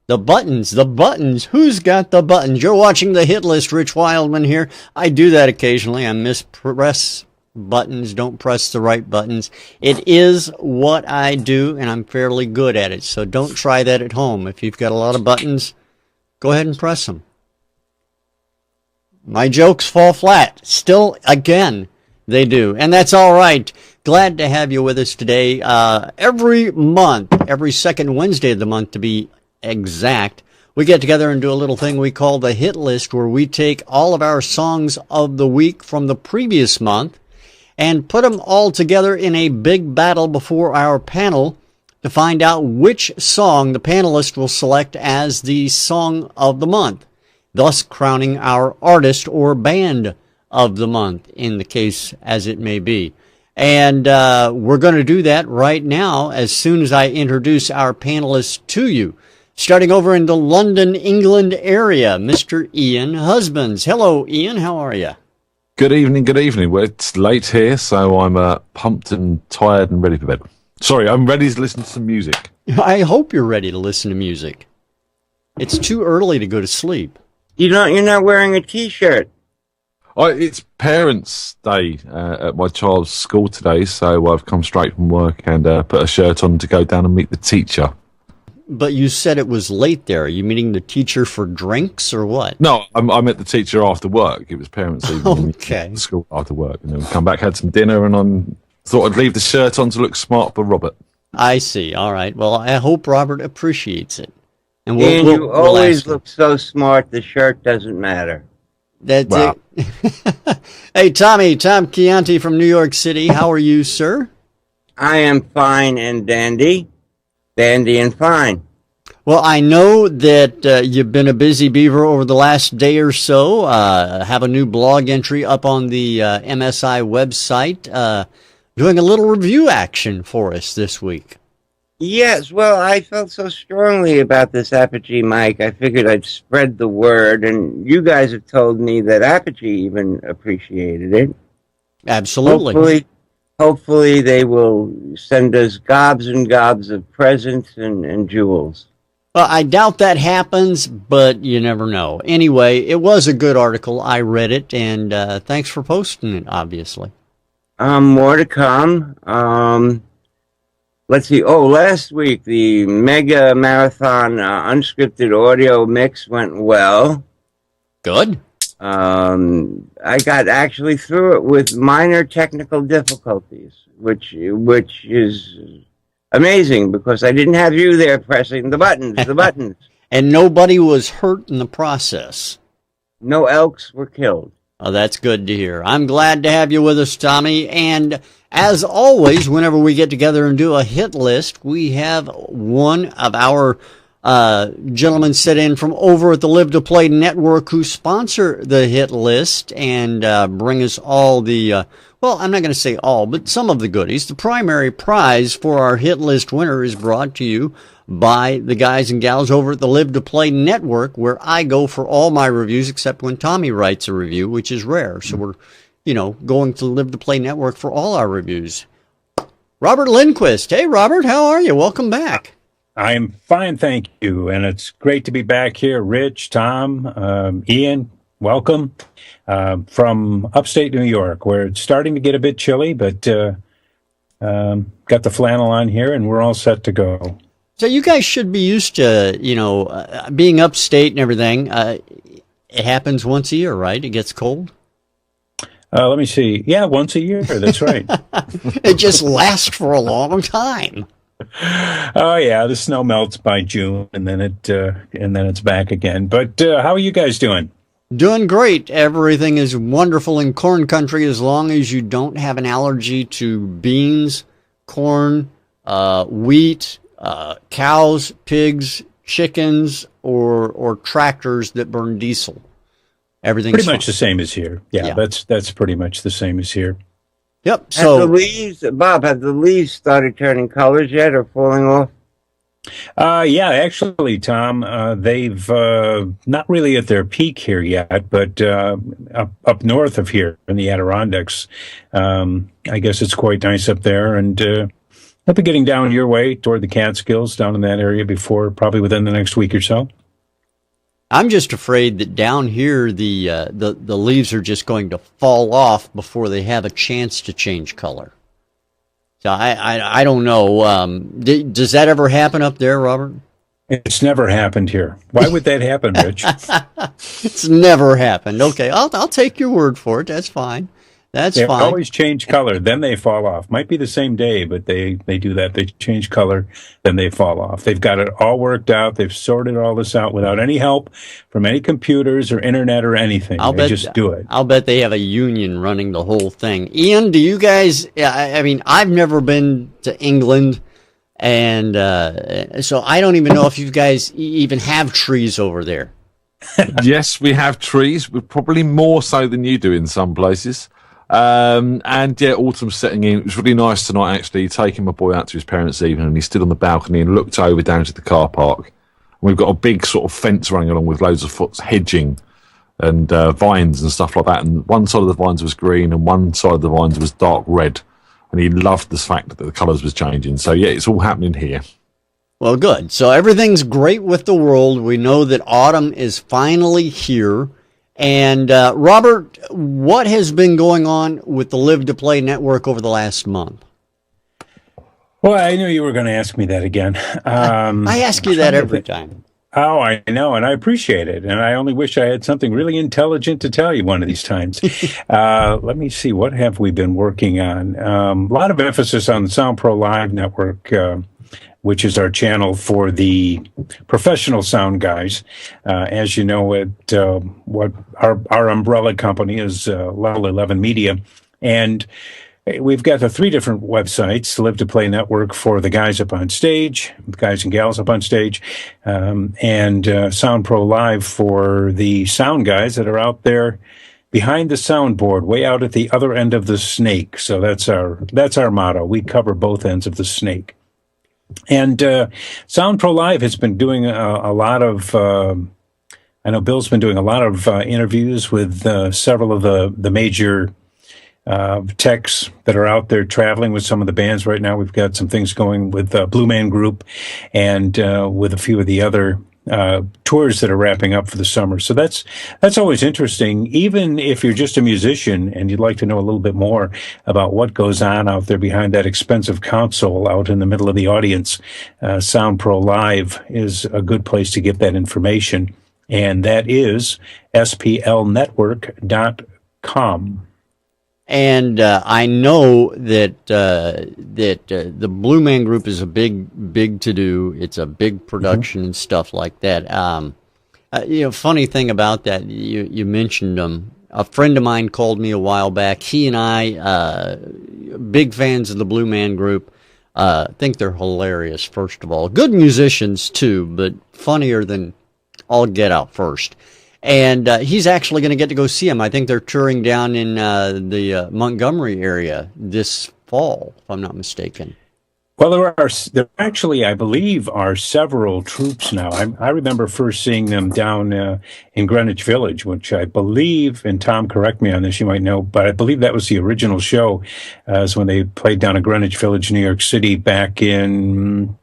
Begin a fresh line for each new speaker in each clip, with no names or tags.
The buttons, the buttons. Who's got the buttons? You're watching the Hit List. Rich Wildman here. I do that occasionally. I mispress buttons, don't press the right buttons. It is what I do, and I'm fairly good at it. So don't try that at home. If you've got a lot of buttons, go ahead and press them. My jokes fall flat. Still, again, they do. And that's all right. Glad to have you with us today. Every month, every second Wednesday of the month to be exact, we get together and do a little thing we call the Hit List, where we take all of our songs of the week from the previous month and put them all together in a big battle before our panel to find out which song the panelists will select as the song of the month, thus crowning our artist or band of the month, in the case as it may be. And we're going to do that right now as soon as I introduce our panelists to you. Starting over in the London, England area, Mr. Ian Husbands. Hello, Ian. How are you?
Good evening, good evening. Well, it's late here, so I'm pumped and tired and ready for bed. Sorry, I'm ready to listen to some music.
I hope you're ready to listen to music. It's too early to go to sleep.
You're not wearing a T-shirt.
It's Parents' Day at my child's school today, so I've come straight from work and put a shirt on to go down and meet the teacher.
But you said it was late there. Are you meeting the teacher for drinks or what?
No, I met the teacher after work. It was Parents' Evening.
Okay.
At school after work. And then we come back, had some dinner, and I thought I'd leave the shirt on to look smart for Robert.
I see. All right. Well, I hope Robert appreciates it.
And you always look so smart, the shirt doesn't matter.
That's it. Hey, Tom Chianti from New York City. How are you, sir?
I am fine and dandy. Dandy and fine.
Well, I know that you've been a busy beaver over the last day or so. Have a new blog entry up on the MSI website, doing a little review action for us this week.
Yes, well, I felt so strongly about this Apogee mic, I figured I'd spread the word, and you guys have told me that Apogee even appreciated it.
Absolutely.
Hopefully they will send us gobs and gobs of presents and jewels.
Well, I doubt that happens, but you never know. Anyway, it was a good article. I read it, and thanks for posting it, obviously.
More to come. Let's see. Oh, last week, the Mega Marathon unscripted audio mix went well.
Good.
I got actually through it with minor technical difficulties, which is amazing because I didn't have you there pressing the buttons.
And nobody was hurt in the process.
No elks were killed.
Oh, that's good to hear. I'm glad to have you with us, Tommy. And as always, whenever we get together and do a hit list, we have one of our gentlemen sit in from over at the Live to Play Network who sponsor the hit list and bring us all the, well, I'm not going to say all, but some of the goodies. The primary prize for our hit list winner is brought to you by the guys and gals over at the Live to Play Network, where I go for all my reviews except when Tommy writes a review, which is rare. So we're, going to Live to Play Network for all our reviews. Robert Lindquist. Hey, Robert, how are you? Welcome back.
I'm fine, thank you. And it's great to be back here. Rich, Tom, Ian, welcome from upstate New York, where it's starting to get a bit chilly, but got the flannel on here and we're all set to go.
So you guys should be used to, being upstate and everything. It happens once a year, right? It gets cold.
Let me see. Yeah, once a year. That's right.
It just lasts for a long time.
Oh yeah, the snow melts by June, and then it's back again. But how are you guys doing?
Doing great. Everything is wonderful in corn country as long as you don't have an allergy to beans, corn, wheat, cows, pigs, chickens, or tractors that burn diesel. Everything's
pretty much the same as here. Yeah, that's pretty much the same as here.
Yep.
So, have the leaves started turning colors yet or falling off?
Yeah, actually, Tom, they've not really at their peak here yet, but up north of here in the Adirondacks, I guess it's quite nice up there, and I'll be getting down your way toward the Catskills, down in that area probably within the next week or so.
I'm just afraid that down here the leaves are just going to fall off before they have a chance to change color. So I don't know. Does that ever happen up there, Robert?
It's never happened here. Why would that happen, Rich?
It's never happened. Okay, I'll take your word for it. That's fine. They
always change color, then they fall off. Might be the same day, but they do that. They change color, then they fall off. They've got it all worked out. They've sorted all this out without any help from any computers or internet or anything. They just do it.
I'll bet they have a union running the whole thing. Ian, do you guys, I mean, I've never been to England, and so I don't even know if you guys even have trees over there.
Yes, we have trees. We're probably more so than you do in some places. And yeah, autumn's setting in. It was really nice tonight, actually, taking my boy out to his parents' evening, and he stood on the balcony and looked over down to the car park. And we've got a big sort of fence running along with loads of hedging and vines and stuff like that. And one side of the vines was green and one side of the vines was dark red. And he loved the fact that the colours was changing. So yeah, it's all happening here.
Well, good. So everything's great with the world. We know that autumn is finally here. And Robert, what has been going on with the Live to Play network over the last month?
Well, I knew you were going to ask me that again.
I ask you that every time.
Oh, I know, and I appreciate it. And I only wish I had something really intelligent to tell you one of these times. Let me see. What have we been working on? A lot of emphasis on the Sound Pro Live network, which is our channel for the professional sound guys. As you know, what our umbrella company is Level 11 Media. And we've got the 3 different websites: Live to Play Network for the guys up on stage, the guys and gals up on stage, and Sound Pro Live for the sound guys that are out there behind the soundboard, way out at the other end of the snake. So that's our motto. We cover both ends of the snake. And Sound Pro Live has been doing a lot of, I know Bill's been doing a lot of interviews with several of the major techs that are out there traveling with some of the bands right now. We've got some things going with Blue Man Group and with a few of the other tours that are wrapping up for the summer. So that's always interesting. Even if you're just a musician and you'd like to know a little bit more about what goes on out there behind that expensive console out in the middle of the audience, Sound Pro Live is a good place to get that information. And that is splnetwork.com.
And I know that the Blue Man Group is a big to do. It's a big production and stuff like that. Funny thing about that, you mentioned them. A friend of mine called me a while back. He and I, big fans of the Blue Man Group. Think they're hilarious. First of all, good musicians too, but funnier than all get out first. And he's actually going to get to go see him. I think they're touring down in the Montgomery area this fall, if I'm not mistaken.
Well, there actually, I believe, are several troops now. I remember first seeing them down in Greenwich Village, which I believe, and Tom, correct me on this, you might know, but I believe that was the original show, is when they played down at Greenwich Village, New York City, back in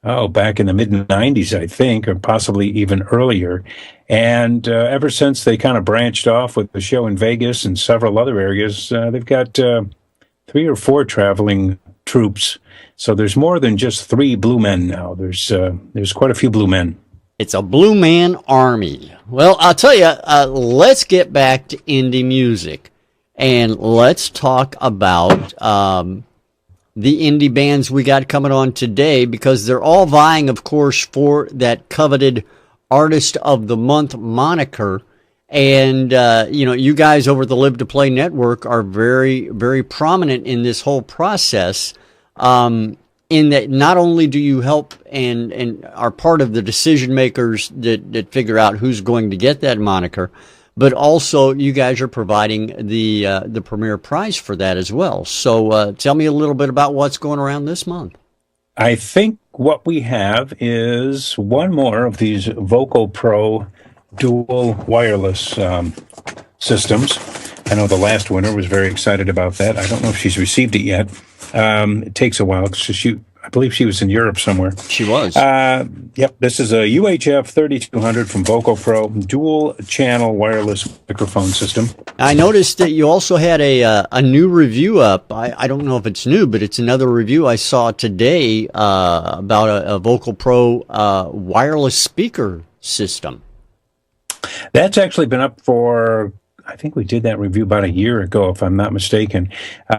the mid-'90s, I think, or possibly even earlier. And ever since they kind of branched off with the show in Vegas and several other areas, they've got 3 or 4 traveling troops. So there's more than just 3 Blue Men now. There's quite a few Blue Men.
It's a Blue Man army. Well, I'll tell you, let's get back to indie music. And let's talk about the indie bands we got coming on today, because they're all vying, of course, for that coveted Artist of the Month moniker. And, you guys over at the Live to Play Network are very, very prominent in this whole process, in that not only do you help and are part of the decision makers that figure out who's going to get that moniker, but also you guys are providing the premier prize for that as well. So tell me a little bit about what's going around this month.
I think what we have is one more of these Vocal Pro dual wireless systems. I know the last winner was very excited about that. I don't know if she's received it yet. It takes a while because I believe she was in Europe somewhere.
She was.
Yep, this is a UHF 3200 from Vocal Pro, dual channel wireless microphone system.
I noticed that you also had a new review up. I don't know if it's new, but it's another review I saw today about a Vocal Pro wireless speaker system.
That's actually been up for, I think we did that review about a year ago, if I'm not mistaken.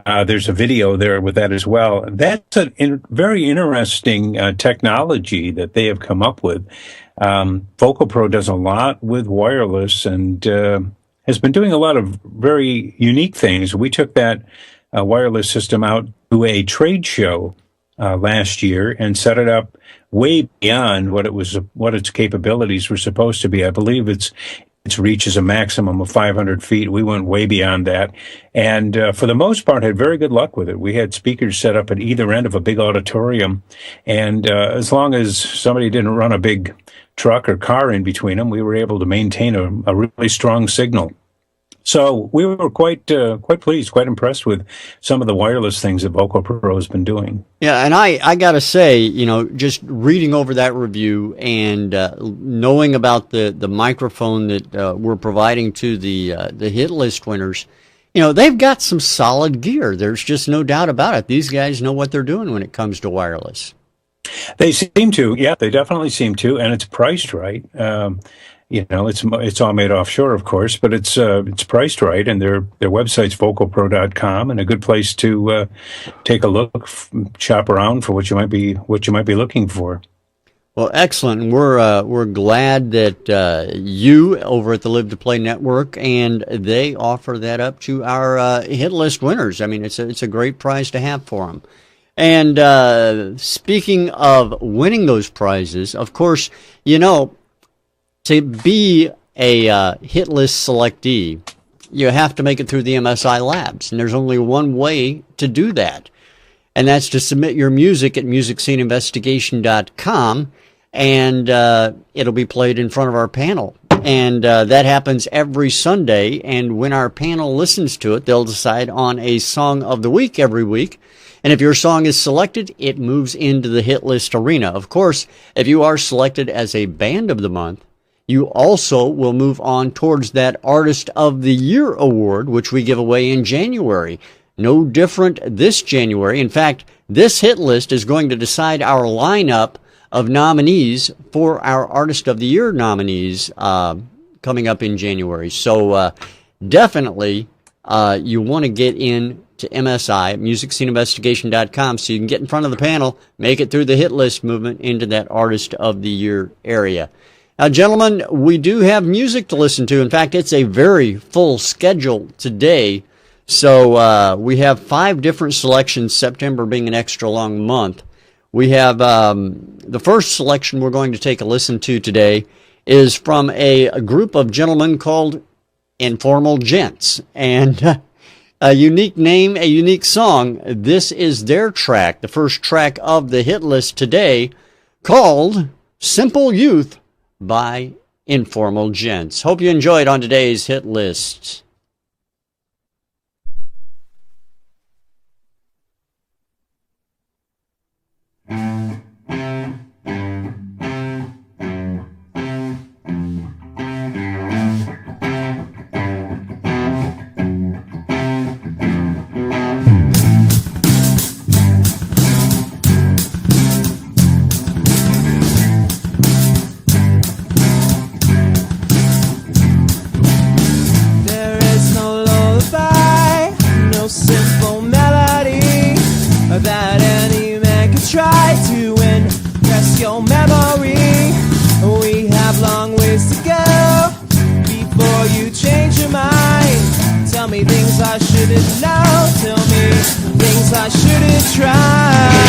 There's a video there with that as well. That's a very interesting technology that they have come up with. Vocal Pro does a lot with wireless and has been doing a lot of very unique things. We took that wireless system out to a trade show last year and set it up way beyond what its capabilities were supposed to be. I believe its reach is a maximum of 500 feet. We went way beyond that. And for the most part, had very good luck with it. We had speakers set up at either end of a big auditorium. And as long as somebody didn't run a big truck or car in between them, we were able to maintain a really strong signal. So we were quite pleased, quite impressed with some of the wireless things that Vocal Pro has been doing.
Yeah, and I got to say, just reading over that review and knowing about the microphone that we're providing to the hit list winners, they've got some solid gear. There's just no doubt about it. These guys know what they're doing when it comes to wireless.
They seem to, yeah, they definitely seem to, and it's priced right. It's all made offshore, of course, but it's priced right, and their website's vocalpro.com, and a good place to take a look, shop around for what you might be looking for.
Well, excellent. We're glad that you over at the Live to Play Network and they offer that up to our hit list winners. I mean, it's a great prize to have for them. And speaking of winning those prizes, of course, to be a hit list selectee, you have to make it through the MSI labs, and there's only one way to do that, and that's to submit your music at musicsceneinvestigation.com, and it'll be played in front of our panel. And that happens every Sunday, and when our panel listens to it, they'll decide on a song of the week every week. And if your song is selected, it moves into the hit list arena. Of course, if you are selected as a band of the month, you also will move on towards that Artist of the Year award, which we give away in January. No different this January. In fact, this hit list is going to decide our lineup of nominees for our Artist of the Year nominees coming up in January. So definitely you want to get in to MSI, musicsceneinvestigation.com, so you can get in front of the panel, make it through the hit list movement into that Artist of the Year area. Now, gentlemen, we do have music to listen to. In fact, it's a very full schedule today. So we have 5 different selections, September being an extra long month. We have the first selection we're going to take a listen to today is from a group of gentlemen called Informal Gents. And a unique name, a unique song. This is their track, the first track of the hit list today, called Simple Youth by Informal Gents. Hope you enjoyed on today's hit list.
Simple melody that any man can try to impress your memory. We have long ways to go before you change your mind. Tell me things I shouldn't know. Tell me things I shouldn't try.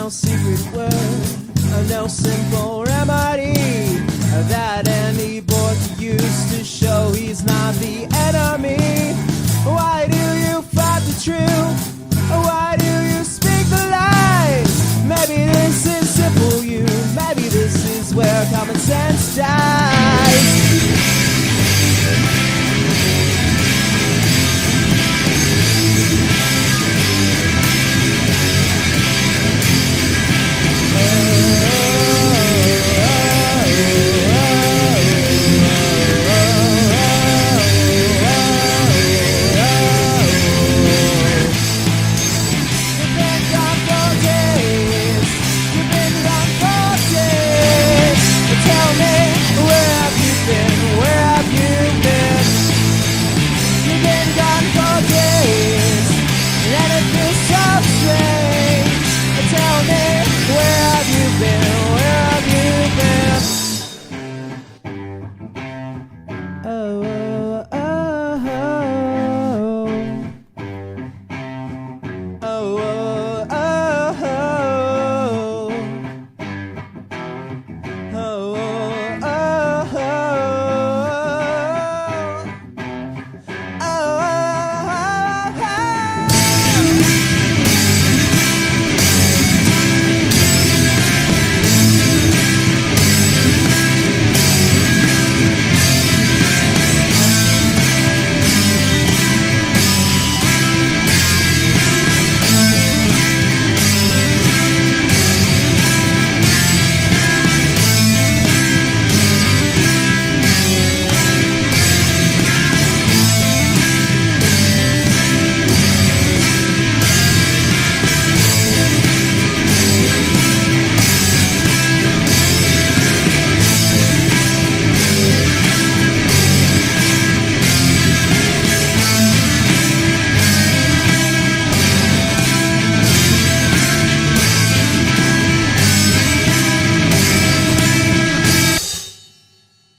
no secret word, no simple remedy that any boy could use to show he's not the enemy. Why do you fight the truth? Why do you speak the lies? Maybe this is simple, you. Maybe this is where common sense dies.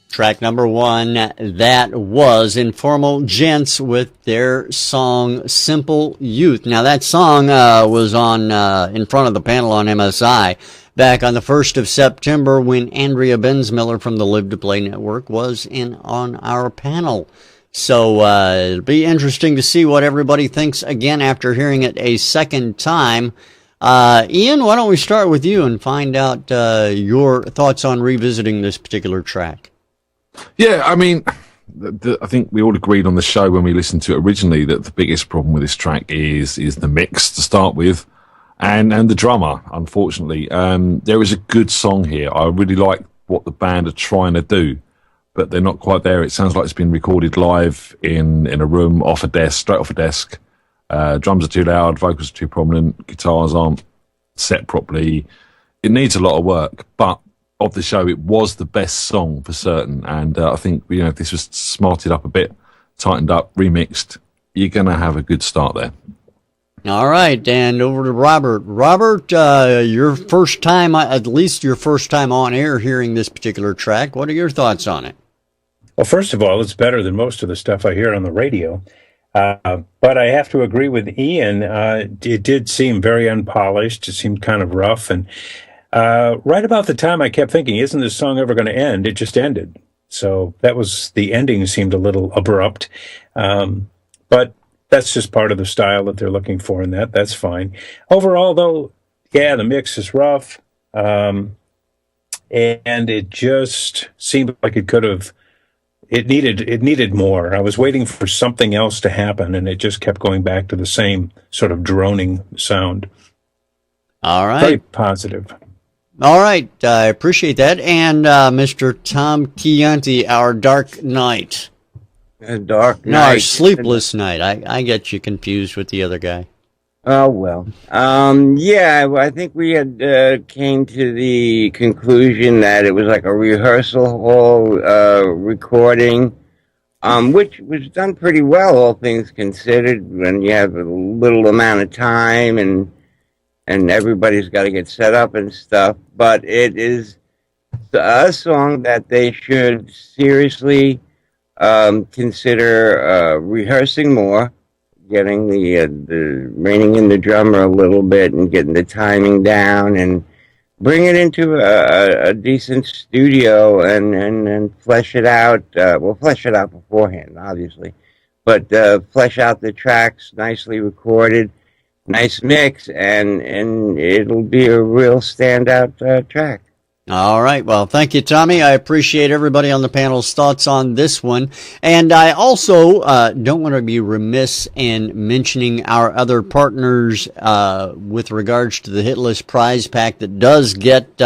Track number one, that was Informal Gents with their song Simple Youth. Now that song was on in front of the panel on MSI back on the 1st of September when Andrea Bensmiller from the Live to Play Network was on our panel. So it'll be interesting to see what everybody thinks again after hearing it a second time. Ian, why don't we start with you and find out your thoughts on revisiting this particular track?
Yeah, I mean, I think we all agreed on the show when we listened to it originally that the biggest problem with this track is the mix to start with, and the drummer. Unfortunately, there is a good song here. I really like what the band are trying to do, but they're not quite there. It sounds like it's been recorded live in a room off a desk, straight off a desk. Drums are too loud, vocals are too prominent, guitars aren't set properly. It needs a lot of work, but of the show, it was the best song for certain, and I think if this was smarted up a bit, tightened up, remixed, you're going to have a good start there.
All right, and over to Robert. Robert, your first time, at least your first time on air hearing this particular track. What are your thoughts on it?
Well, first of all, it's better than most of the stuff I hear on the radio. But I have to agree with Ian. It did seem very unpolished. It seemed kind of rough, and right about the time I kept thinking, isn't this song ever going to end? It just ended. So the ending seemed a little abrupt. But that's just part of the style that they're looking for in that. That's fine. Overall, though, yeah, the mix is rough. And it just seemed like it needed more. I was waiting for something else to happen, and it just kept going back to the same sort of droning sound.
All right.
Very positive.
All right, I appreciate that. And Mr. Tom Chianti, our Dark Knight.
A dark night.
No, our Sleepless Night. I get you confused with the other guy.
Oh, well. Yeah, I think we had came to the conclusion that it was like a rehearsal hall recording, which was done pretty well, all things considered, when you have a little amount of time and everybody's got to get set up and stuff. But it is a song that they should seriously consider rehearsing more, getting the reining in the drummer a little bit and getting the timing down and bring it into a decent studio and flesh it out. Flesh it out beforehand, obviously, but flesh out the tracks, nicely recorded, nice mix, and it'll be a real standout track.
All right. Well, thank you, Tommy. I appreciate everybody on the panel's thoughts on this one. And I also don't want to be remiss in mentioning our other partners with regards to the Hit List prize pack that does get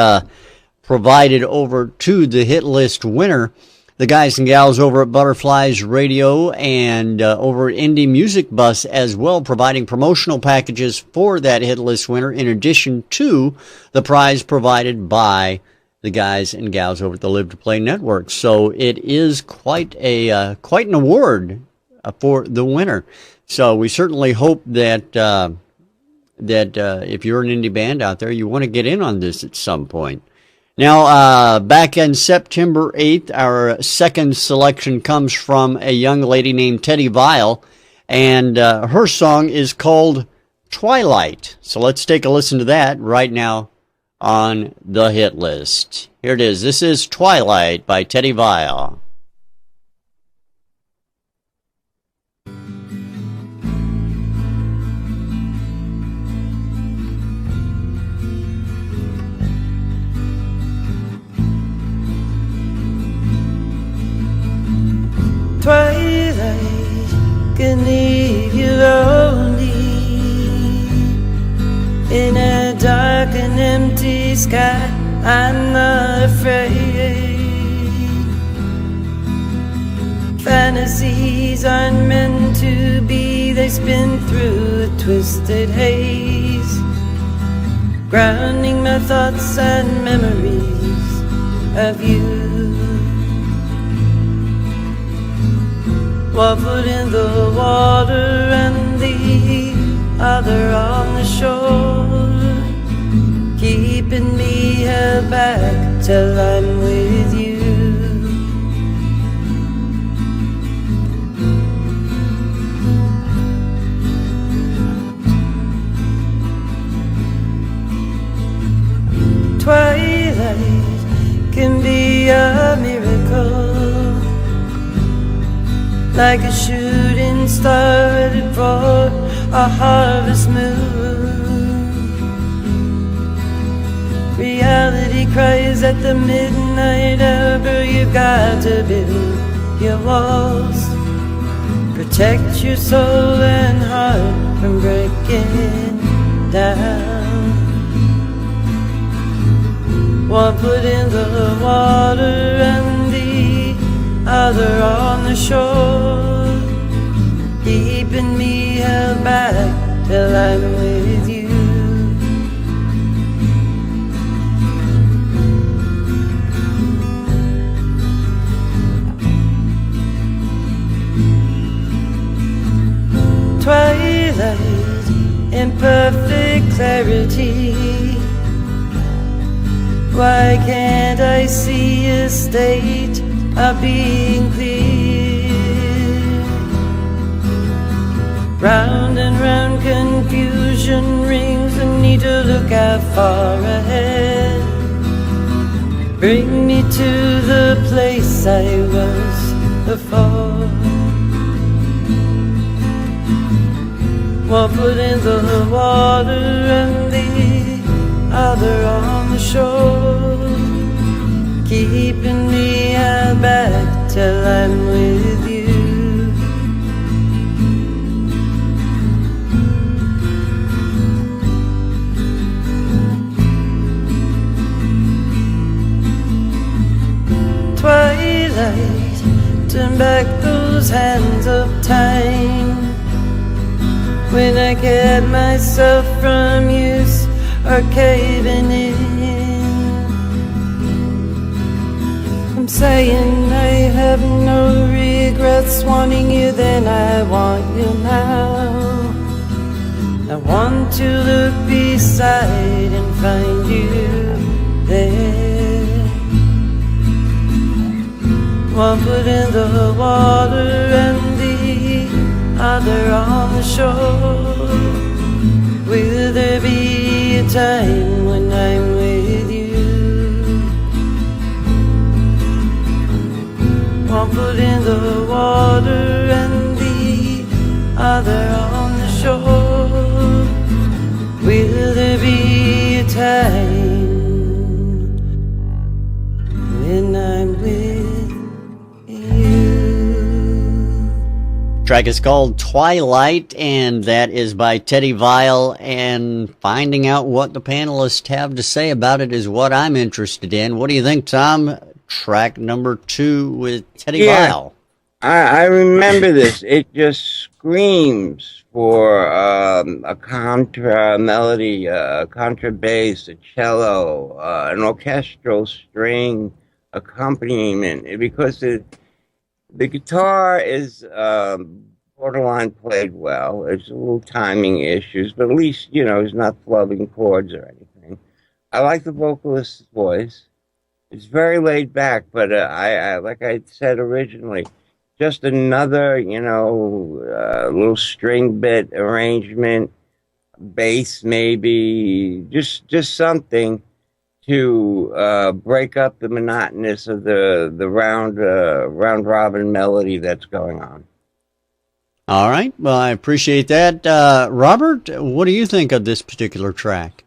provided over to the Hit List winner. The guys and gals over at Butterflies Radio and over at Indie Music Bus as well, providing promotional packages for that Hit List winner in addition to the prize provided by the guys and gals over at the Live to Play Network. So it is quite an award for the winner. So we certainly hope that if you're an indie band out there, you want to get in on this at some point. Now, back in September 8th, our second selection comes from a young lady named Teddi Vial, and her song is called Twilight. So let's take a listen to that right now on the Hit List. Here it is. This is Twilight by Teddi Vial.
Twilight can leave you lonely in a dark and empty sky. I'm not afraid. Fantasies aren't meant to be, they spin through a twisted haze, grounding my thoughts and memories of you. One foot in the water and the other on the shore, keeping me held back till I'm with you. Twilight can be a miracle, like a shooting star headed for a harvest moon. Reality cries at the midnight hour. You've got to build your walls, protect your soul and heart from breaking down. One foot in the water and the other on the shore, keeping me held back till I'm with you. Twilight in perfect clarity, why can't I see a state of being clear? Round and round confusion rings, I need to look out far ahead. Bring me to the place I was before. One foot in the water and the other on the shore, keeping me held back till I'm with you. Twilight, turn back those hands of time, when I kept myself from use or caving in. I'm saying I have no regrets wanting you then, I want you now. I want to look beside and find you there. One foot in the water and the other other on the shore? Will there be a time when I'm with you? One foot in the water and the other on the shore. Will there be a time when I'm with you?
Track is called Twilight, and that is by Teddi Vial. And finding out what the panelists have to say about it is what I'm interested in. What do you think, Tom? Track number 2 with Teddi Vial.
I remember this. It just screams for a contra melody, a contrabass, a cello, an orchestral string accompaniment, because the guitar is borderline played well. There's a little timing issues, but at least, he's not flubbing chords or anything. I like the vocalist's voice. It's very laid back, but I like I said originally, just another, little string bit arrangement, bass maybe, just something to break up the monotonous of the round robin melody that's going on.
All right. Well, I appreciate that. Robert, what do you think of this particular track?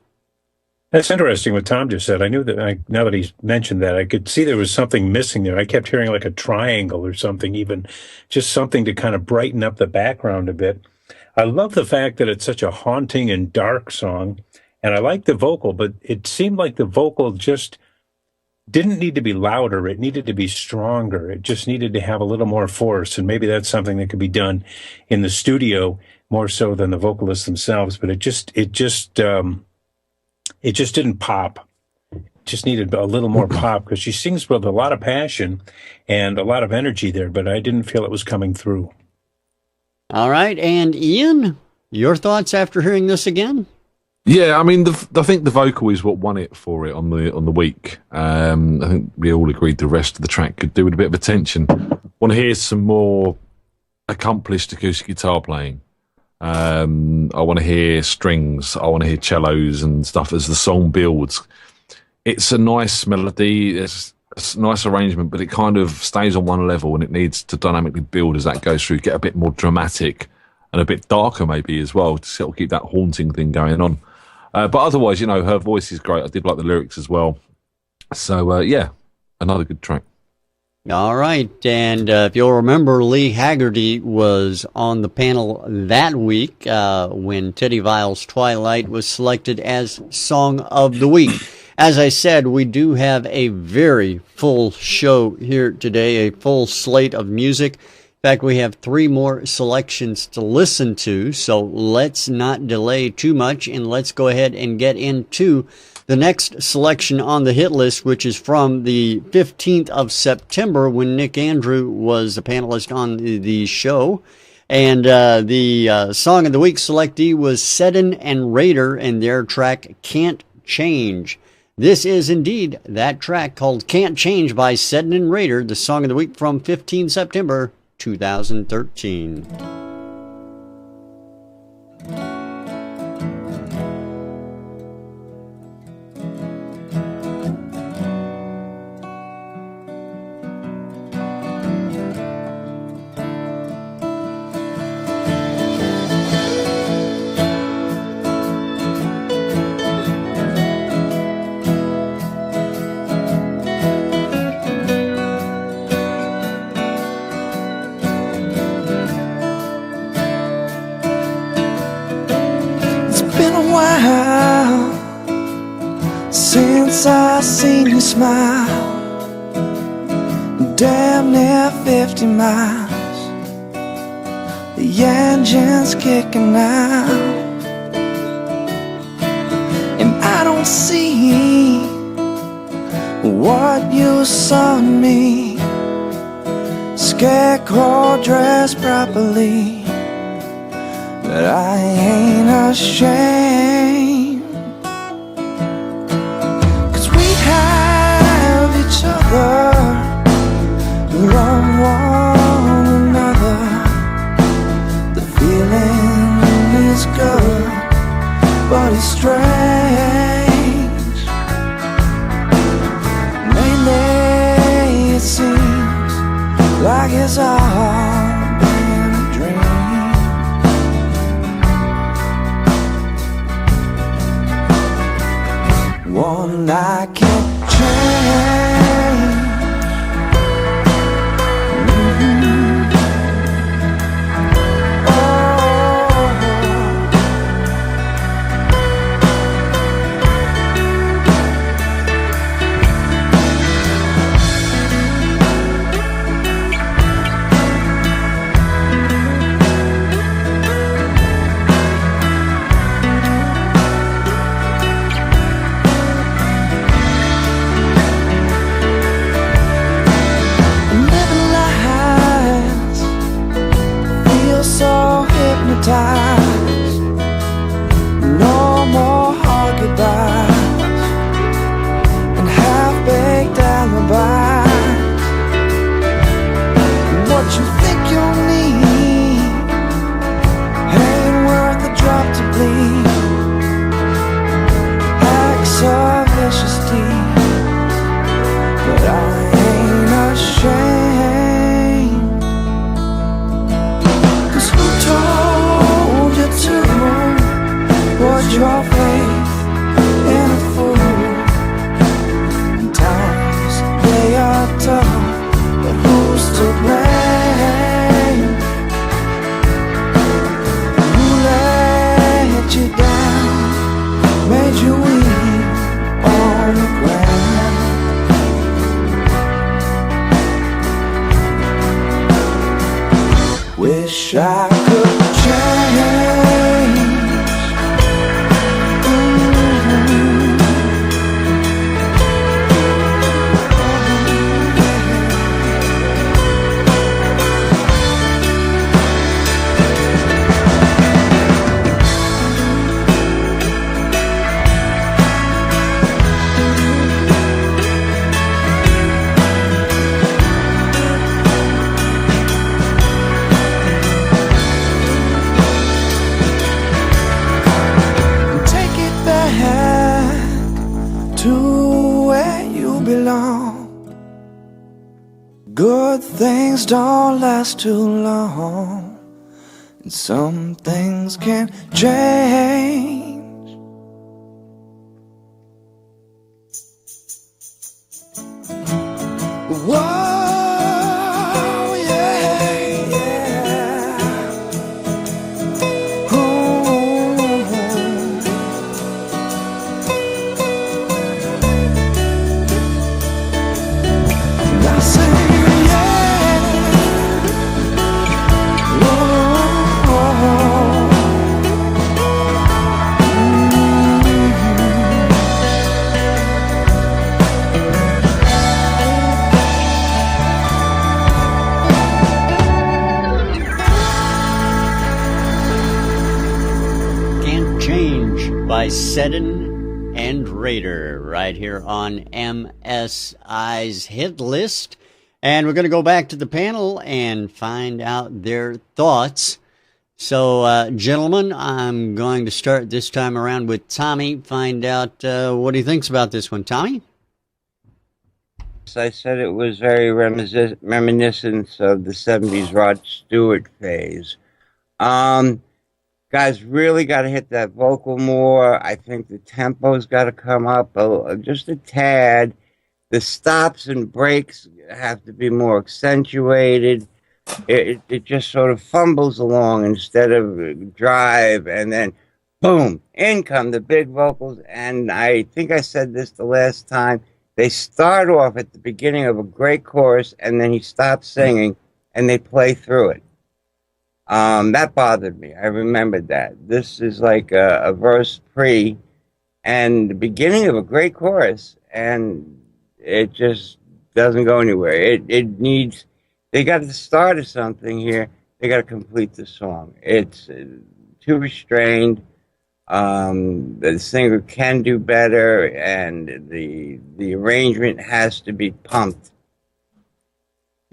That's interesting what Tom just said. I knew that now that he's mentioned that, I could see there was something missing there. I kept hearing like a triangle or something, even just something to kind of brighten up the background a bit. I love the fact that it's such a haunting and dark song, and I like the vocal, but it seemed like the vocal just didn't need to be louder. It needed to be stronger. It just needed to have a little more force, and maybe that's something that could be done in the studio more so than the vocalists themselves, but it just didn't pop. It just needed a little more pop, because she sings with a lot of passion and a lot of energy there, but I didn't feel it was coming through.
All right. And Ian, your thoughts after hearing this again?
Yeah, I mean, I think the vocal is what won it for it on the week. I think we all agreed the rest of the track could do with a bit of attention. Want to hear some more accomplished acoustic guitar playing. I want to hear strings. I want to hear cellos and stuff as the song builds. It's a nice melody. It's a nice arrangement, but it kind of stays on one level, and it needs to dynamically build as that goes through, get a bit more dramatic and a bit darker maybe as well, to sort of keep that haunting thing going on. But otherwise, her voice is great. I did like the lyrics as well. So, yeah, another good track.
All right. And if you'll remember, Lee Haggerty was on the panel that week when Teddi Vial's Twilight was selected as Song of the Week. As I said, we do have a very full show here today, a full slate of music. In fact, we have 3 more selections to listen to, so let's not delay too much, and let's go ahead and get into the next selection on the hit list, which is from the 15th of September, when Nick Andrew was a panelist on the show. And the Song of the Week selectee was Seddon and Raider and their track Can't Change. This is indeed that track called Can't Change by Seddon and Raider, the Song of the Week from 15 September 2013.
Since I seen you smile, damn near 50 miles, the engine's kicking out, and I don't see what you saw in me. Scarecrow dressed properly, but I ain't ashamed. Love one another. The is all been a dream, one I can't change. No more hard goodbyes and half-baked alibis. What you think you'll need ain't worth a drop to bleed. Acts of vicious deeds, but I ain't ashamed. 'Cause who told you to put your faith in a fool? And times they are tough, but who's to blame? Who let you down, made you weep on the ground? Wish I could change. Good things don't last too long, and some things can't change. Whoa, yeah, yeah. Ooh. And I say,
by Seddon and Raider right here on MSI's Hit List. And we're going to go back to the panel and find out their thoughts. So, gentlemen, I'm going to start this time around with Tommy, find out what he thinks about this one. Tommy?
I said it was very reminiscent of the 70s Rod Stewart phase. Guys really got to hit that vocal more. I think the tempo's got to come up just a tad. The stops and breaks have to be more accentuated. It just sort of fumbles along instead of drive, and then boom, in come the big vocals. And I think I said this the last time. They start off at the beginning of a great chorus, and then he stops singing, and they play through it. That bothered me. I remembered that. This is like a verse pre and the beginning of a great chorus, and it just doesn't go anywhere. It needs, they got the start of something here. They got to complete the song. It's too restrained. The singer can do better, and the arrangement has to be pumped.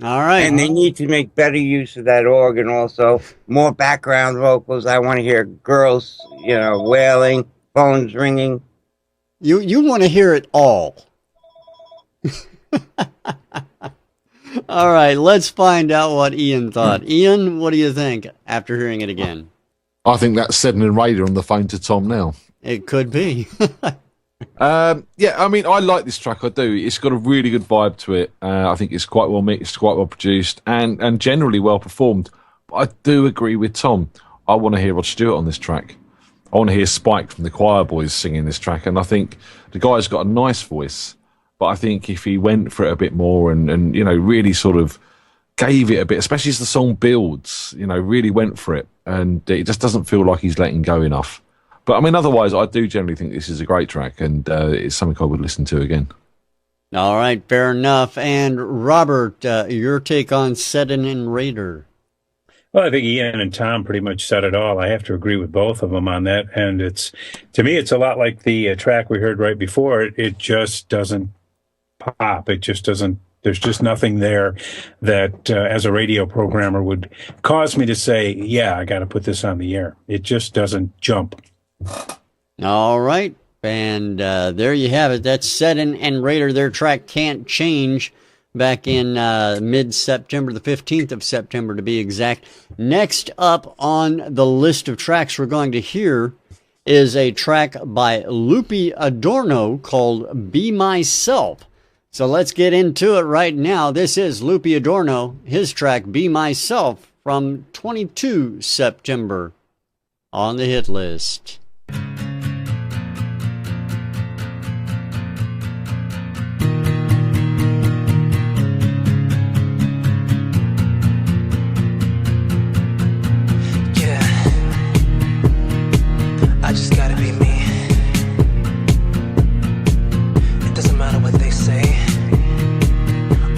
All right.
And they need to make better use of that organ also. More background vocals. I want to hear girls, wailing, phones ringing.
You want to hear it all. All right, let's find out what Ian thought. Ian, what do you think after hearing it again?
I think that's Seddon Raider on the phone to Tom now.
It could be.
Yeah, I mean, I like this track. I do. It's got a really good vibe to it. I think it's quite well mixed, quite well produced, and generally well performed. But I do agree with Tom. I want to hear Rod Stewart on this track. I want to hear Spike from the Choir Boys singing this track, and I think the guy's got a nice voice. But I think if he went for it a bit more and you know, really sort of gave it a bit, especially as the song builds, you know, really went for it, and it just doesn't feel like he's letting go enough. But I mean, otherwise, I do generally think this is a great track, and it's something I would listen to again.
All right, fair enough. And Robert, your take on Seddon Raider?
Well, I think Ian and Tom pretty much said it all. I have to agree with both of them on that. And to me, it's a lot like the track we heard right before. It just doesn't pop. It just doesn't. There's just nothing there that, as a radio programmer, would cause me to say, yeah, I got to put this on the air. It just doesn't jump.
All right. And there you have it. That's Seddon and Raider. Their track Can't Change back in mid-September, the 15th of September to be exact. Next up on the list of tracks we're going to hear is a track by Loopy Adorno called Be Myself. So let's get into it right now. This is Loopy Adorno, his track Be Myself from 22 September on the hit list.
I just gotta be me. It doesn't matter what they say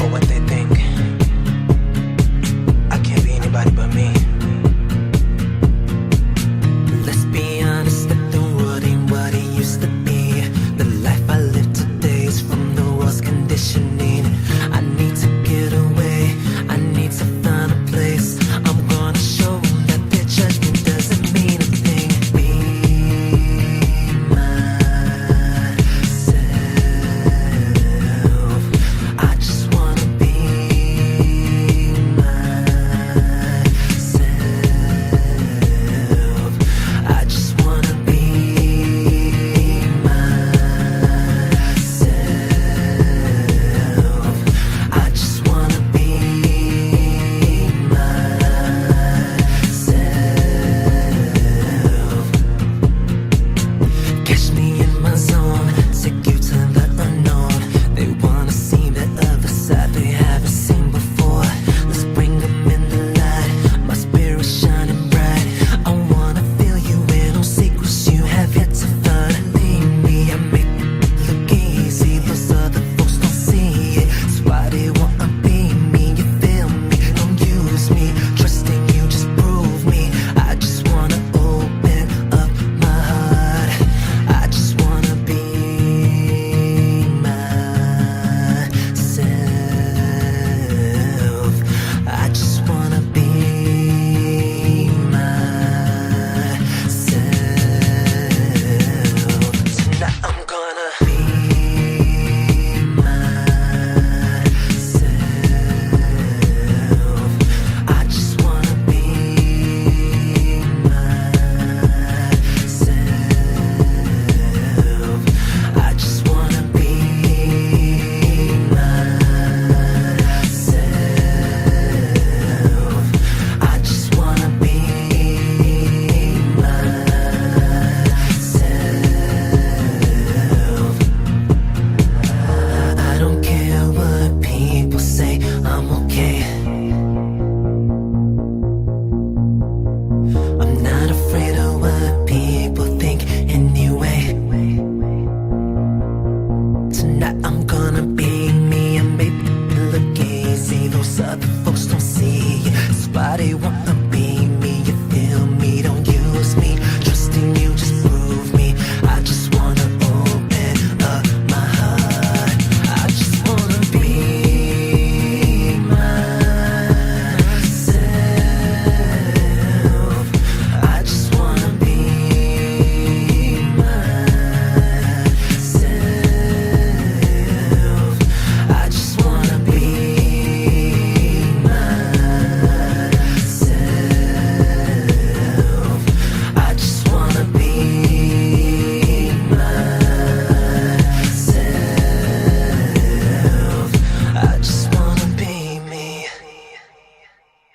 or what they think. I can't be anybody but me. Let's be honest.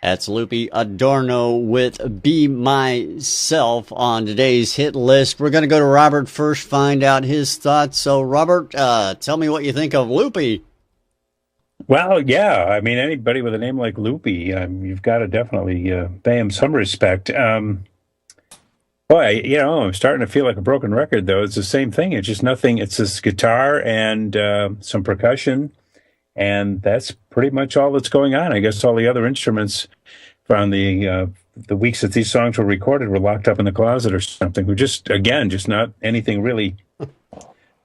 That's Loopy Adorno with Be Myself on today's hit list. We're going to go to Robert first, find out his thoughts. So, Robert, tell me what you think of Loopy.
Well, yeah. I mean, anybody with a name like Loopy, you've got to definitely pay him some respect. Boy, I'm starting to feel like a broken record, though. It's the same thing. It's just nothing. It's this guitar and some percussion, and that's pretty much all that's going on. I guess all the other instruments from the weeks that these songs were recorded were locked up in the closet or something. We're just not anything really,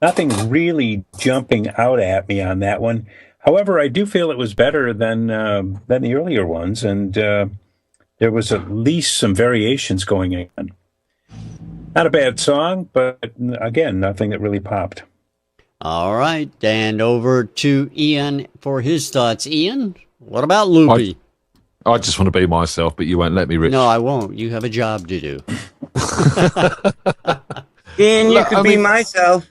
nothing really jumping out at me on that one. However, I do feel it was better than the earlier ones, and there was at least some variations going on. Not a bad song, but again, nothing that really popped.
All right, and over to Ian for his thoughts. Ian, what about Loopy?
I just want to be myself, but you won't let me, Rich.
No, I won't. You have a job to do.
Ian, you could be myself.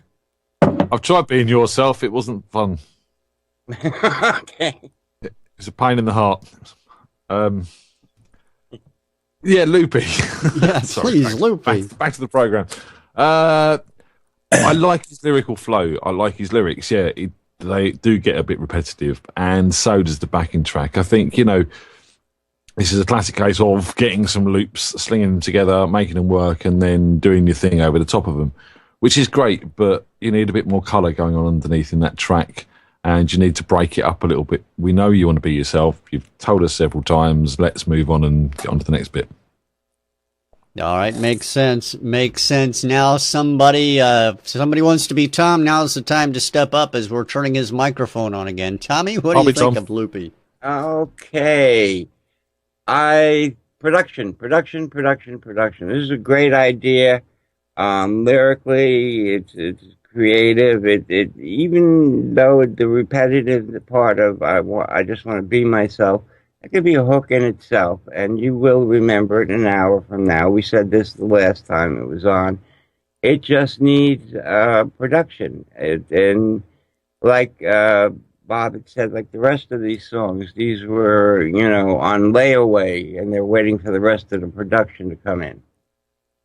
I've tried being yourself. It wasn't fun.
Okay.
It's a pain in the heart. Yeah, Loopy.
Yeah, please, Loopy.
Back to the program. I like his lyrical flow. I like his lyrics. Yeah, they do get a bit repetitive, and so does the backing track. I think, this is a classic case of getting some loops, slinging them together, making them work, and then doing your thing over the top of them, which is great, but you need a bit more colour going on underneath in that track, and you need to break it up a little bit. We know you want to be yourself. You've told us several times. Let's move on and get on to the next bit.
All right, makes sense. Makes sense. Now somebody wants to be Tom. Now's the time to step up as we're turning his microphone on again. Tommy, what do you think of Loopy?
Okay. Production. This is a great idea. Lyrically, it's creative. It even though the repetitive part of I just want to be myself, it could be a hook in itself, and you will remember it an hour from now. We said this the last time it was on. It just needs production, and like Bob had said, like the rest of these songs, these were on layaway, and they're waiting for the rest of the production to come in.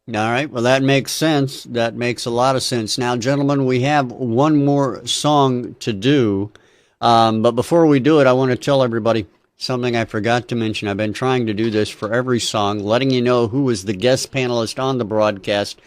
All right. Well, that makes sense. That makes a lot of sense. Now, gentlemen, we have one more song to do. But before we do it, I want to tell everybody something I forgot to mention. I've been trying to do this for every song, letting you know who was the guest panelist on the broadcast.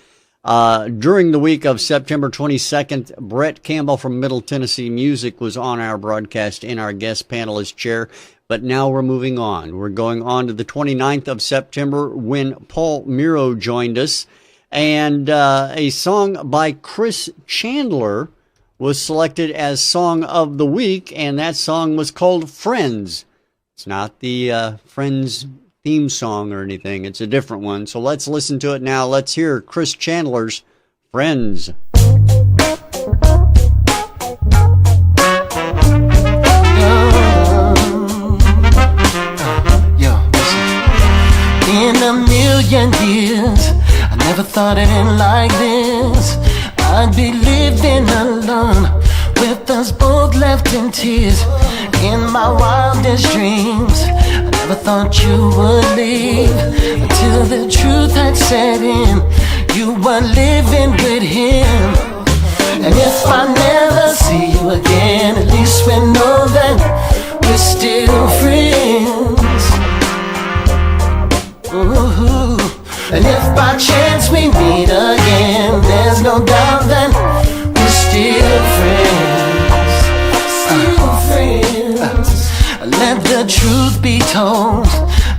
During the week of September 22nd, Brett Campbell from Middle Tennessee Music was on our broadcast in our guest panelist chair. But now we're moving on. We're going on to the 29th of September when Paul Miro joined us. And a song by Chris Chandler was selected as Song of the Week, and that song was called Friends. It's not the Friends theme song or anything. It's a different one. So let's listen to it now. Let's hear Chris Chandler's Friends.
In a million years, I never thought it end like this. I'd be living alone with us both left in tears. In my wildest dreams, I never thought you would leave until the truth had set in. You were living with him. And if I never see you again, at least we know that we're still friends. Ooh. And if by chance we meet again, there's no doubt that we're still friends. Let the truth be told,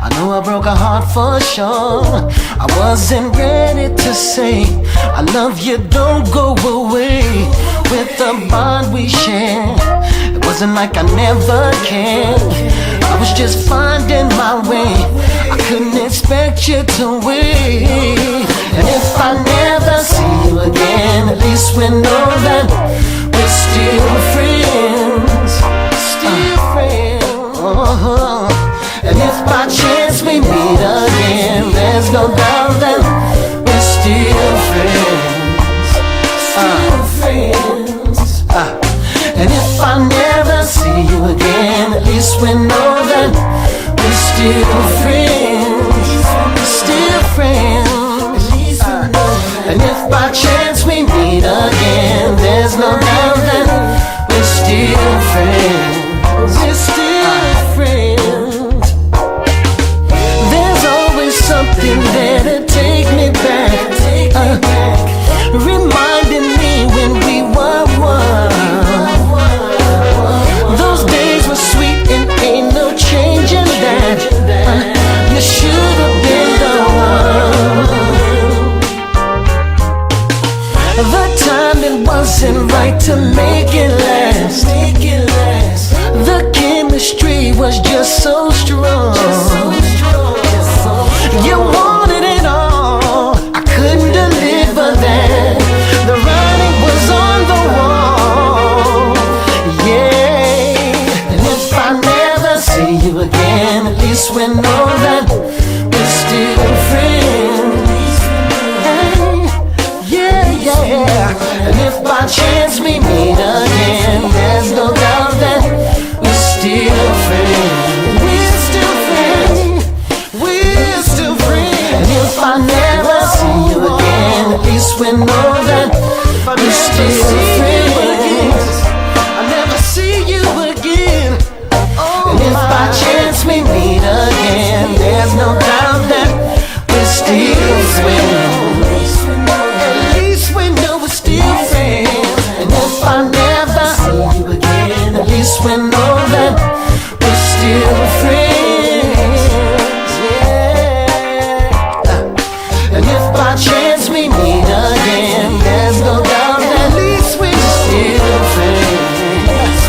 I know I broke a heart for sure. I wasn't ready to say I love you, don't go away. With the bond we share, it wasn't like I never cared. I was just finding my way. I couldn't expect you to wait. And if I never see you again, at least we know that we're still friends. Still friends. And if by chance we meet again, there's no doubt that we're still friends. Still friends. And if I never see you again, at least we know that we're still still friends. Still friends. And if by chance we meet again, there's no doubt that we're still friends. We're still friends. There's always something that'll take me back, reminding me when we were one. Those days were sweet and ain't no changing that. You should have been the one. The timing wasn't right to make it last. The chemistry was just so strong. You wanted it all, I couldn't deliver that. The writing was on the wall. Yeah. And if I never see you again, at least we know that we're still friends. And if by chance we meet again, there's no doubt that we're still friends. We're still friends. We're still friends. And if I never see you again, at least we know that we're still friends. I never see you again. And if by chance we meet again, there's no doubt that we're still friends. If I never see you again, at least we know that we're still friends. Yeah. And if by chance we meet again, there's no doubt that at least we're still friends.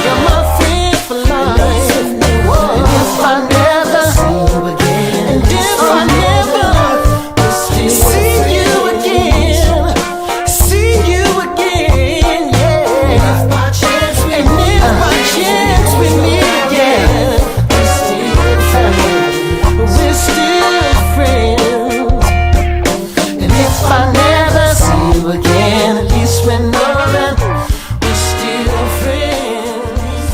You're my friend for life. And if I never see you again, and if I never see you again, see you again, yeah. If by chance we meet again, we're still friends. We're still friends. And if I never see you again, at least we know that we're still friends.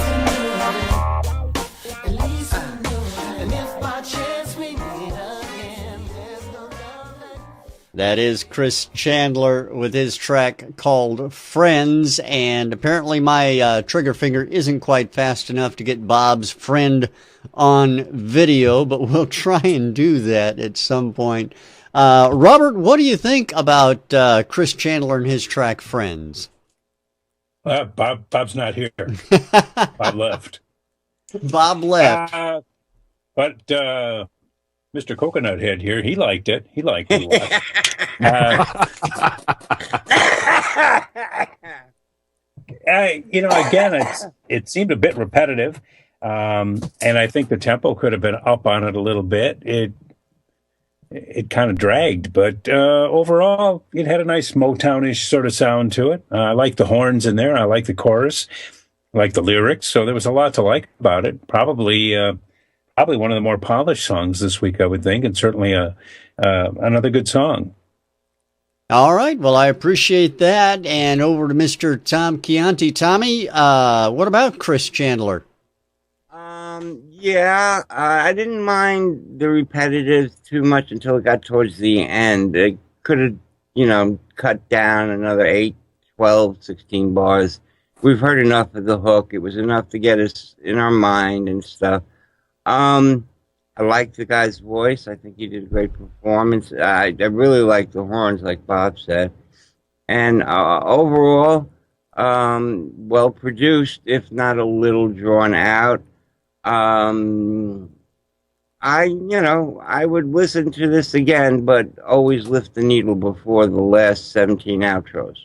At least we know. And if by chance we meet again, there's no doubt that.
That is Chris Chandler with his track called Friends, and apparently my trigger finger isn't quite fast enough to get Bob's friend on video, but we'll try and do that at some point. Robert, what do you think about Chris Chandler and his track Friends?
Bob's not here. Bob left.
Bob left.
But Mr. Coconut Head here, he liked it. He liked it a lot. Again, it seemed a bit repetitive, and I think the tempo could have been up on it a little bit. It kind of dragged, but overall, it had a nice Motownish sort of sound to it. I like the horns in there. I like the chorus. I like the lyrics. So there was a lot to like about it. Probably one of the more polished songs this week, I would think, and certainly another good song.
All right. Well, I appreciate that. And over to Mr. Tom Chianti. Tommy, what about Chris Chandler?
Yeah, I didn't mind the repetitive too much until it got towards the end. It could have, cut down another 8, 12, 16 bars. We've heard enough of the hook. It was enough to get us in our mind and stuff. I like the guy's voice. I think he did a great performance. I really like the horns, like Bob said. And overall, well produced, if not a little drawn out. I would listen to this again, but always lift the needle before the last 17 outros.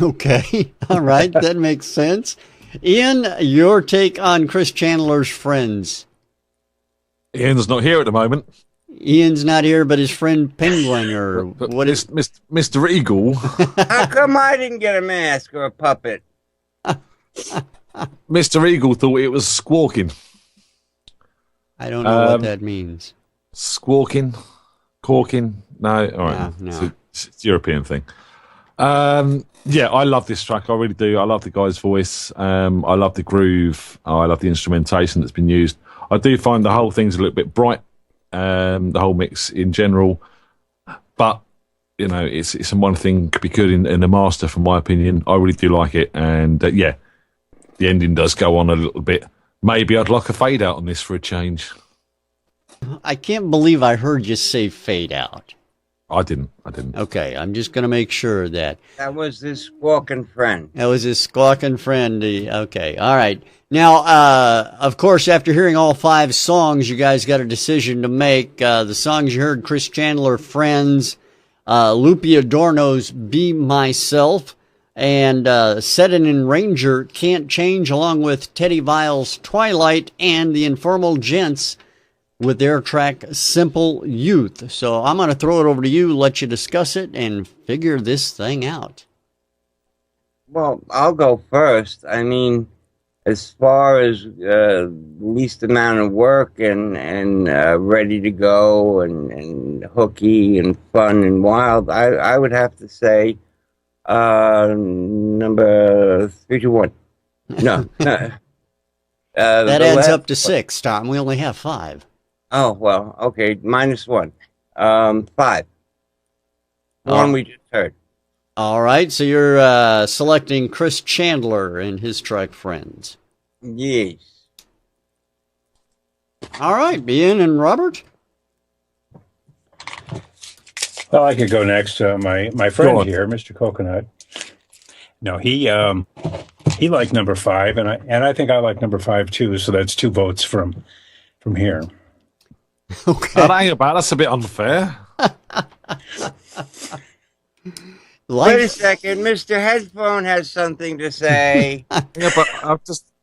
Okay. All right. That makes sense. Ian, your take on Chris Chandler's Friends.
Ian's not here at the moment.
Ian's not here, but his friend Penguin, or
but
what is
Mr. Eagle?
How come I didn't get a mask or a puppet?
Mr. Eagle thought it was squawking.
I don't know what that means.
Squawking? Corking? No? All right.
No.
It's a European thing. Yeah, I love this track. I really do. I love the guy's voice. I love the groove. I love the instrumentation that's been used. I do find the whole thing's a little bit bright, the whole mix in general. But, you know, it's one thing could be good in the master, from my opinion. I really do like it. And, the ending does go on a little bit. Maybe I'd like a fade out on this for a change.
I can't believe I heard you say fade out.
I didn't.
Okay, I'm just going to make sure that...
That was his squawking friend.
That was his squawking friend. Okay, all right. Now, of course, after hearing all 5 songs, you guys got a decision to make. The songs you heard, Chris Chandler, Friends, Loopy Adorno's Be Myself, and Seddon Raider, Can't Change, along with Teddi Vial's Twilight, and the Informal Gents with their track Simple Youth. So I'm going to throw it over to you, let you discuss it, and figure this thing out.
Well, I'll go first. I mean, as far as least amount of work and ready to go and hooky and fun and wild, I would have to say number 3, 2, 1. No.
That adds up to 6, Tom. We only have 5.
Oh, well, okay, -1. 5. The one we just heard.
All right, so you're selecting Chris Chandler and his track Friends.
Yes.
All right, Ian and Robert?
Well, I could go next. My friend here, Mr. Coconut. No, he liked number 5, and I think I like number 5 too. So that's 2 votes from here.
Okay.
That ain't about. That's a bit unfair.
Wait a second, Mr. Headphone has something to say.
Yeah, but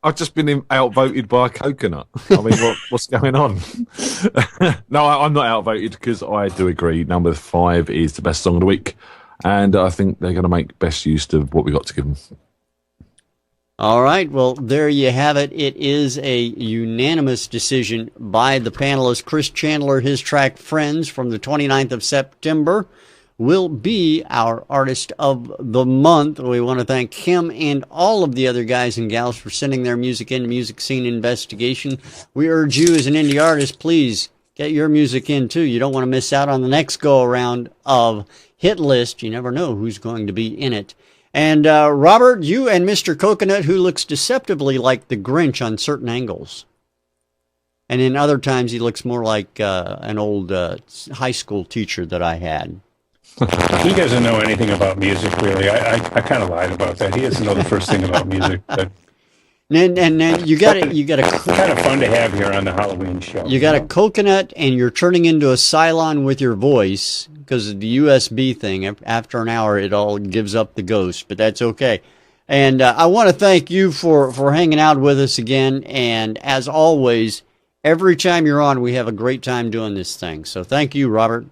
I've just been outvoted by a coconut. I mean, what's going on? No, I'm not outvoted, because I do agree. Number 5 is the best song of the week, and I think they're going to make best use of what we got to give them.
All right, well, there you have it. It is a unanimous decision by the panelists. Chris Chandler, his track Friends from the 29th of September, will be our Artist of the Month. We want to thank him and all of the other guys and gals for sending their music in to Music Scene Investigation. We urge you as an indie artist, please get your music in too. You don't want to miss out on the next go-around of Hit List. You never know who's going to be in it. And Robert, you and Mr. Coconut, who looks deceptively like the Grinch on certain angles. And in other times, he looks more like an old high school teacher that I had.
He doesn't know anything about music, really. I kind of lied about that. He doesn't know the first thing about music. But
and you got a
kind of fun to have here on the Halloween show.
You got a coconut, and you're turning into a Cylon with your voice because of the USB thing. After an hour, it all gives up the ghost, but that's okay. And I want to thank you for hanging out with us again. And as always, every time you're on, we have a great time doing this thing. So thank you, Robert.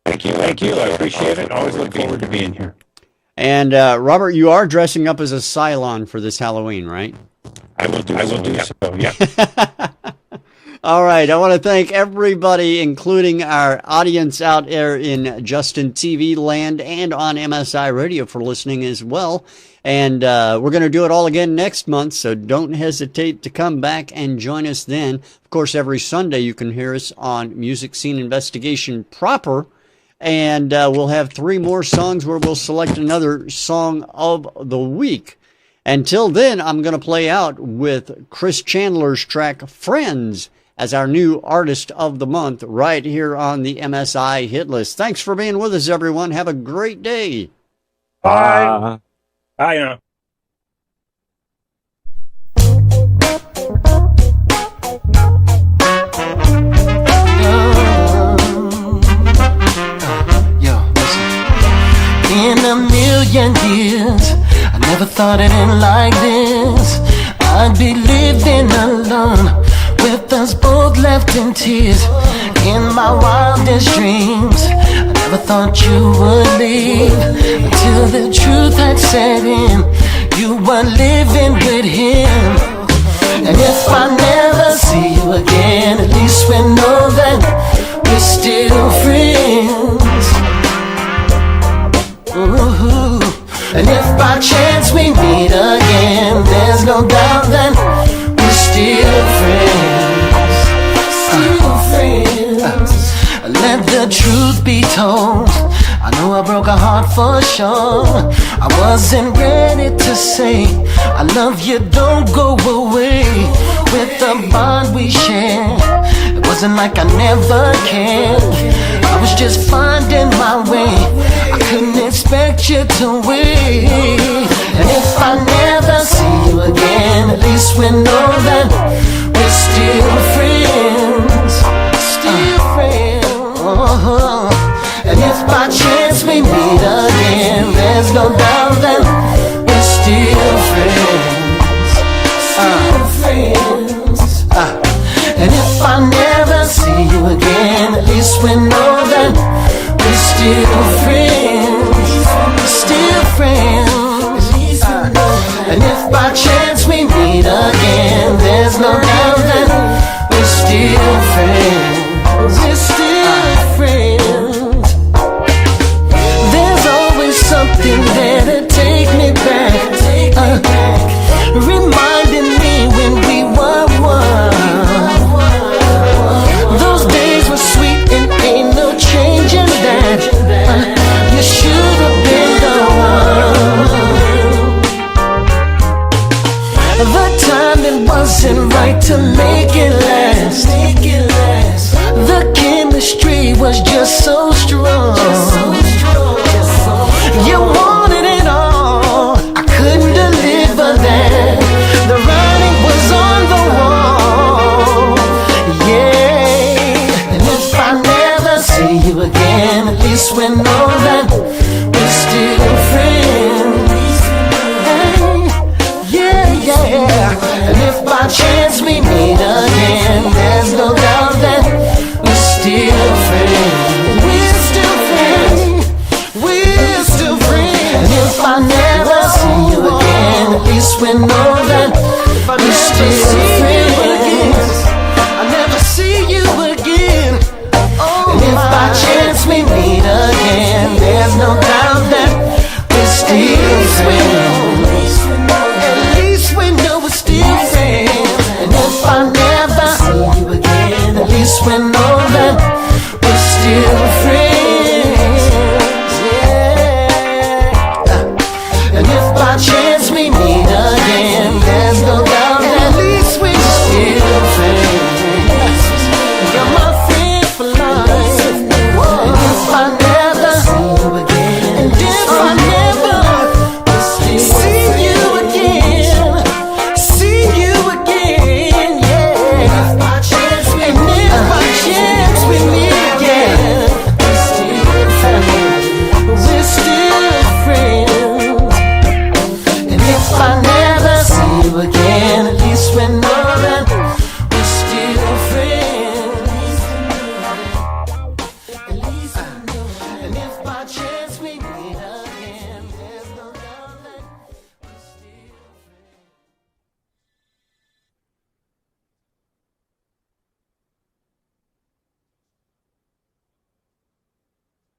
Thank you. I appreciate it. Always look forward to being here.
And Robert, you are dressing up as a Cylon for this Halloween, right?
I will do so, yeah.
All right. I want to thank everybody, including our audience out there in Justin TV land and on MSI Radio, for listening as well. And we're going to do it all again next month, so don't hesitate to come back and join us then. Of course, every Sunday you can hear us on Music Scene Investigation proper. And we'll have 3 more songs where we'll select another song of the week. Until then, I'm going to play out with Chris Chandler's track Friends as our new Artist of the Month right here on the MSI Hit List. Thanks for being with us, everyone. Have a great day.
Bye. Bye.
In a million years, I never thought it end like this. I'd be living alone with us both left in tears. In my wildest dreams, I never thought you would leave, until the truth had set in. You were living with him. And if I never see you again, at least we know that we're still friends. Ooh. And if by chance we meet again, there's no doubt that we're still friends. let the truth be told, I know I broke a heart for sure. I wasn't ready to say I love you, don't go away. With the bond we shared, it wasn't like I never cared. I was just finding my way, I couldn't expect you to wait. And if I never see you again, at least we know that we're still friends. Still friends. And if by chance we meet again, there's no doubt that we're still friends. Still friends. And if I never see you again, at least we know that we're still friends. Still friends. And if by chance we meet again, there's no doubt that we're still friends. We're still friends. There's always something there to take me back, reminding me when we were one. Those days were sweet and ain't no changing that. You should have been the one. The timing wasn't right to make it last. The chemistry was just so strong. You wanted it all, I couldn't deliver that. The writing was on the wall. Yeah. And if I never see you again, at least we know that we're still friends. Hey, yeah. And if by chance we meet again, there's no doubt that we're still friends. We're still friends. We're still friends. And if I never see you again, at least we know that we're still friends. I never see you again. And if by chance we meet again, there's no doubt that we're still friends. At least we know we're still friends. And if I never see you again, at least we know that we're still friends. Yeah. And if by chance we meet again,